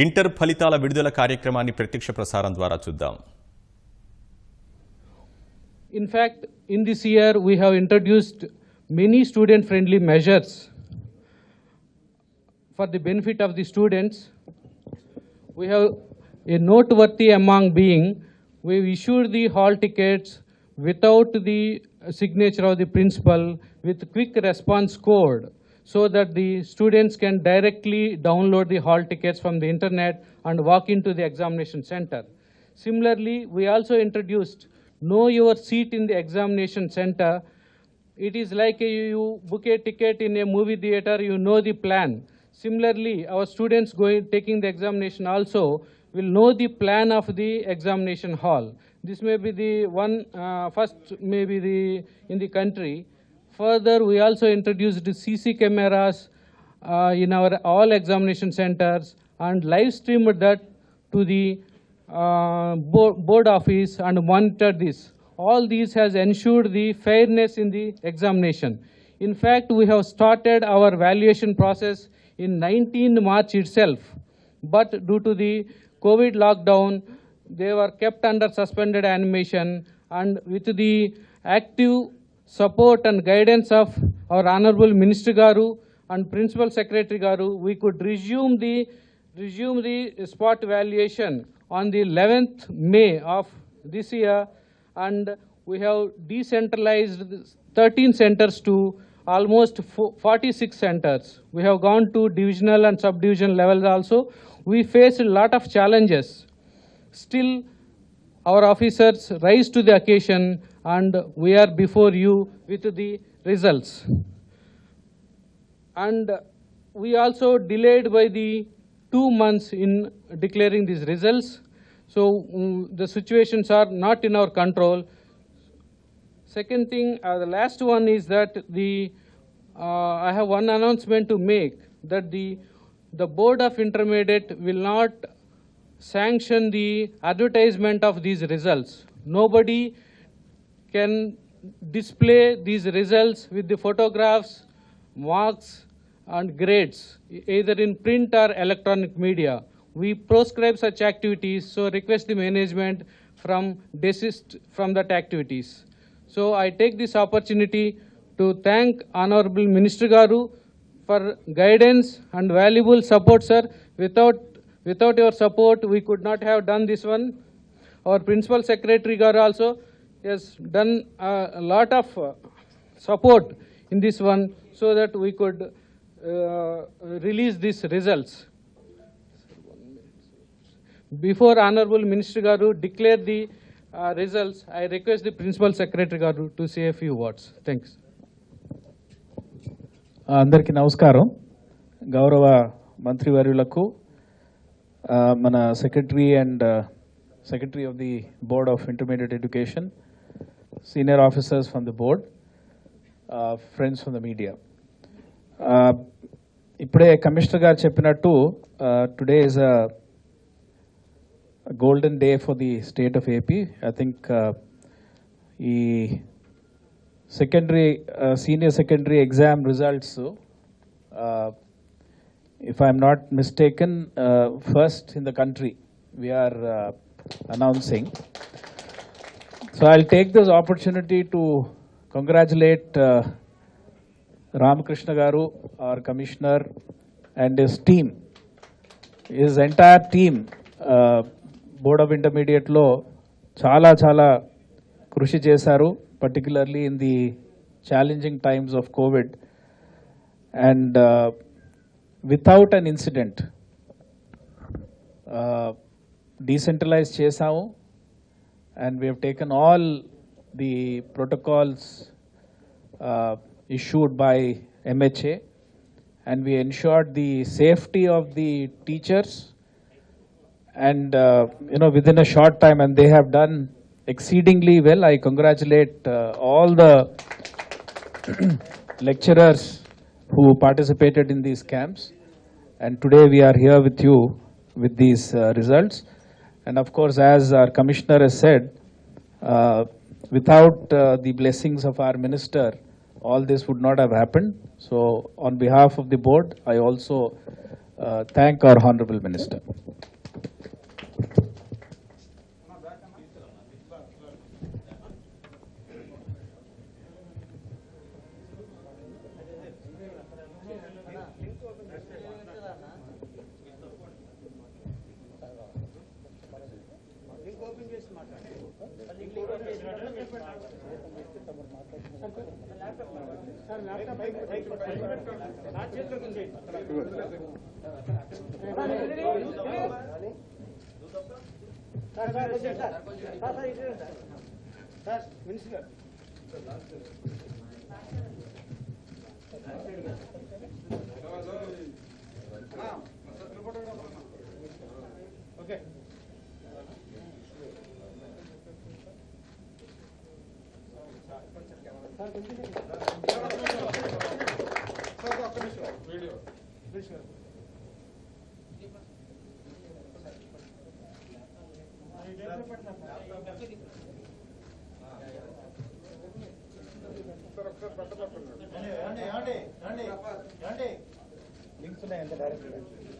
Inter ఫలితాల విడుదల కార్యక్రమాన్ని ప్రత్యక్ష ప్రసారం ద్వారా చూద్దాం. In fact, in this year we have introduced many student friendly measures for the benefit of the students. We have a noteworthy among being we issued the hall tickets without the signature of the principal with quick response code, so that the students can directly download the hall tickets from the internet and walk into the examination center. Similarly, we also introduced know your seat in the examination center. It is like you book a ticket in a movie theater, you know the plan. Similarly, our students taking the examination also will know the plan of the examination hall. This may be the one first maybe in the country. Further, we also introduced CC cameras in our all examination centers and live streamed that to the board office and monitored this. All these has ensured the fairness in the examination. In fact, we have started our valuation process in 19 March itself, but due to the COVID lockdown, they were kept under suspended animation, and with the active support and guidance of our Honorable Minister Garu and Principal Secretary Garu, we could resume the spot valuation on the 11th May of this year, and we have decentralized 13 centers to almost 46 centers. We have gone to divisional and subdivision levels also. We faced a lot of challenges. Still, our officers rise to the occasion, and we are before you with the results. And we also delayed by the 2 months in declaring these results. So the situations are not in our control. Second thing, the last one is that I have one announcement to make, that the Board of Intermediate will not sanction the advertisement of these results. Nobody can display these results with the photographs, marks and grades, either in print or electronic media. We proscribe such activities, so request the management desist from that activities. So I take this opportunity to thank Honorable Minister Garu for guidance and valuable support, sir. Without your support, we could not have done this one. Our Principal Secretary Garu also has done a lot of support in this one, so that we could release these results. Before Honorable Minister Garu declare the results, I request the Principal Secretary Garu to say a few words. Thanks. అందరికీ నమస్కారం. గౌరవ మంత్రివర్యులకు, మన secretary and secretary of the board of intermediate education, senior officers from the board, friends from the media. ఇప్పుడే commissioner గారు చెప్పినట్టు today is a golden day for the state of AP. I think senior secondary exam results, if I am not mistaken, first in the country we are announcing. So I'll take this opportunity to congratulate Ramakrishna Garu, our commissioner, and his team, his entire team. Board of ఇంటర్మీడియట్లో చాలా కృషి చేశారు, particularly in the challenging times of Covid, and without an incident decentralise చేశాము. And we have taken all the protocols issued by MHA, and we ensured the safety of the teachers, and within a short time, and they have done exceedingly well. I congratulate all the lecturers who participated in these camps, and today we are here with you with these results. And of course, as our commissioner has said, without the blessings of our minister, all this would not have happened. So on behalf of the board, I also thank our Honorable Minister. Links ఉన్నాయి ఎంత direct